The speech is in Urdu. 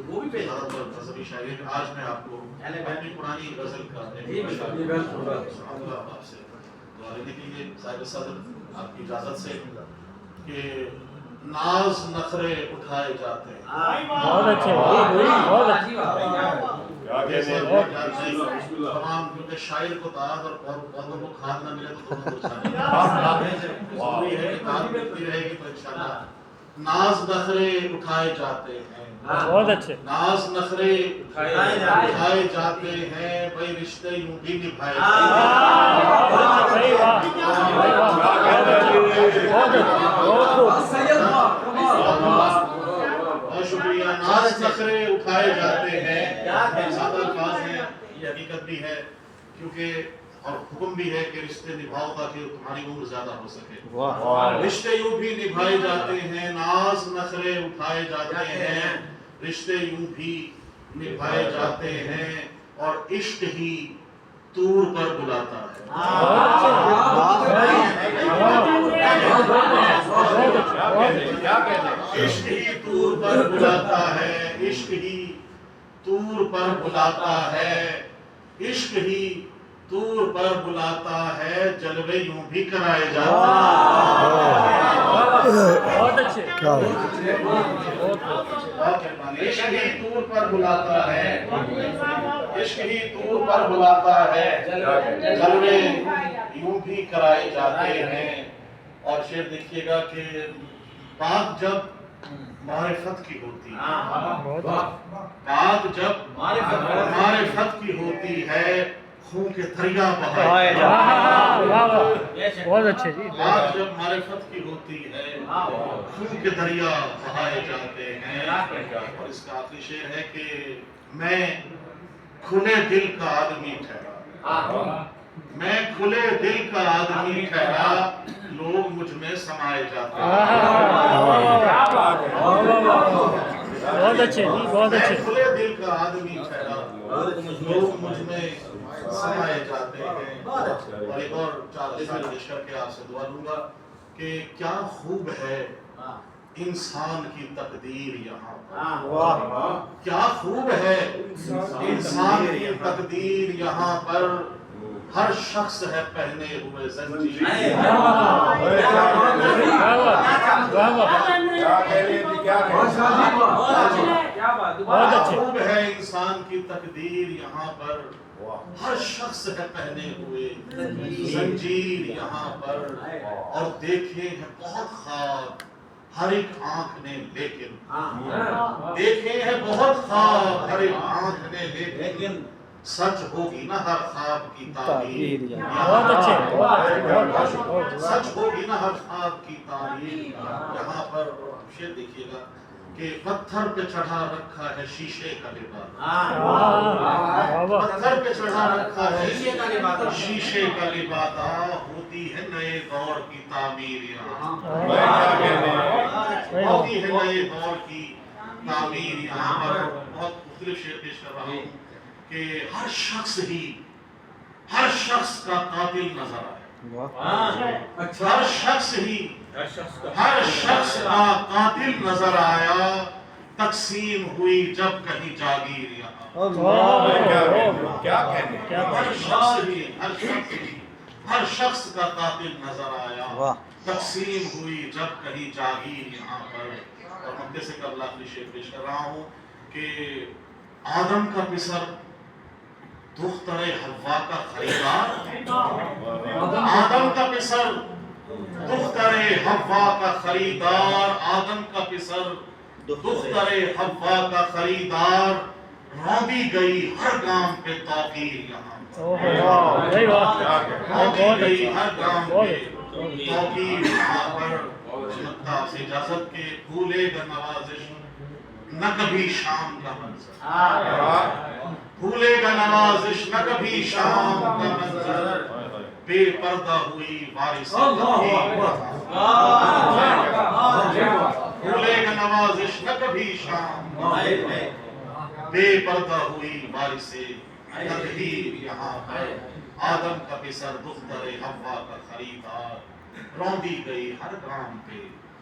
وہ بھی نظری شاعری ہے. آج میں آپ کو اپنی پرانی غزل کا آپ سے دعا لینے کے لیے صاحب صدر آپ کی اجازت سے کہ ناز نخرے اٹھائے جاتے ہیں. بہت اچھے بہت اچھی تمام کیونکہ شاعر کو تعداد اور پودوں کو کھاد نہ ملے تو ضروری ہے کہ کھاد ملتی رہے گی تو انشاءاللہ. ناز نخرے اٹھائے جاتے ہیں, بہت اچھے. ناز نخرے اٹھائے جاتے ہیں, بھائی رشتے یوں بھی نبھائے جاتے بہت شکریہ. ناز نخرے اٹھائے جاتے ہیں, سادہ الفاظ ہیں, یہ حقیقت بھی ہے کیونکہ اور حکم بھی ہے کہ رشتے نبھاؤ تاکہ تمہاری عمر زیادہ ہو سکے. رشتے یوں بھی نبھائے جاتے ہیں, ناز نخرے اٹھائے جاتے ہیں, رشتے یوں بھی نبھائے جاتے ہیں, اور عشق ہی طور پر بلاتا ہے. عشق ہی طور پر بلاتا ہے, عشق ہی طور پر بلاتا ہے, عشق ہی طور پر بلاتا ہے, جلوے یوں بھی کرائے جاتے ہیں. بہت اچھے. عشق ہی طور پر بلاتا ہے, عشق ہی طور پر بلاتا ہے, جلوے یوں بھی کرائے جاتے ہیں. اور شعر دیکھیے گا کہ بات جب معرفت کی ہوتی ہے, بات جب معرفت کی ہوتی ہے, خون کے دریا بہائے بہت اچھے جی. بات جب معرفت کی ہوتی ہے, خون کے دریا بہائے جاتے ہیں. اور اس کا آخری شعر ہے کہ میں کھلے دل کا آدمی ٹھہرا, میں کھلے دل کا آدمی ٹھہرا, لوگ مجھ میں سمائے جاتے ہیں. بہت اچھے جی, بہت میں اچھے. کھلے دل کا آدمی ٹھہرا, لوگ مجھ میں سمائے جاتے ہیں. اور ایک اور چار اشعار پیش کر کے آپ سے دعا لوں گا کہ کیا خوب ہے انسان کی تقدیر یہاں پر, کیا خوب ہے انسان کی تقدیر یہاں پر, ہر شخص ہے پہنے ہوئے زنجیر. بہت اچھے. خوب ہے انسان کی تقدیر یہاں پر, ہر شخص ہے پہنے ہوئے زنجیر یہاں پر. اور دیکھے ہیں بہت خواب ہر ایک آنکھ نے لیکن, دیکھے ہیں بہت خواب ہر ایک آنکھ نے لیکن, سچ ہوگی نا ہر خواب کی تعبیر. بہت اچھے. سچ ہوگی نا ہر خواب کی تعبیر یہاں پر. شعر دیکھیے گا کہ پتھر پہ چڑھا رکھا ہے شیشے کا لباس, پتھر پہ چڑھا رکھا ہے شیشے کا لباس, ہوتی ہے نئے دور کی تعمیر یہاں, ہوتی ہے نئے دور کی تعمیر یہاں پر. بہت مختلف شعر پیش کر رہا ہوں کہ ہر شخص ہی ہر شخص کا قاتل نظر آیا, ہر شخص ہی ہر شخص کا قاتل نظر آیا, تقسیم ہوئی جب کہیں جاگیر یہاں. ہر شخص ہی ہر شخص کا قاتل نظر آیا, تقسیم ہوئی جب کہیں جاگیر یہاں پر. اور مدے سے قبل آخری شعر پیش کر رہا ہوں کہ آدم کا پسر دختر حوا کا خریدار, آدم کا پسر دختر حوا کا خریدار, آدم کا پسر دختر حوا کا خریدار, روندی گئی ہر گام پہ توقیر یہاں, روندی گئی ہر گام پہ توقیر یہاں پر. چمکتا سے اجازت کے بھولے گا نوازش نہ کبھی شام کا منظر, بھولے گا نوازش نہ کبھی شام کا منظر, بے پردہ ہوئی وارث بھولے گا نوازش نہ کبھی شام, بے پردہ ہوئی وارث تدبیر یہاں پر. آدم کا پسر دختر حوا کا خریدار, روندی گئی ہر گام پہ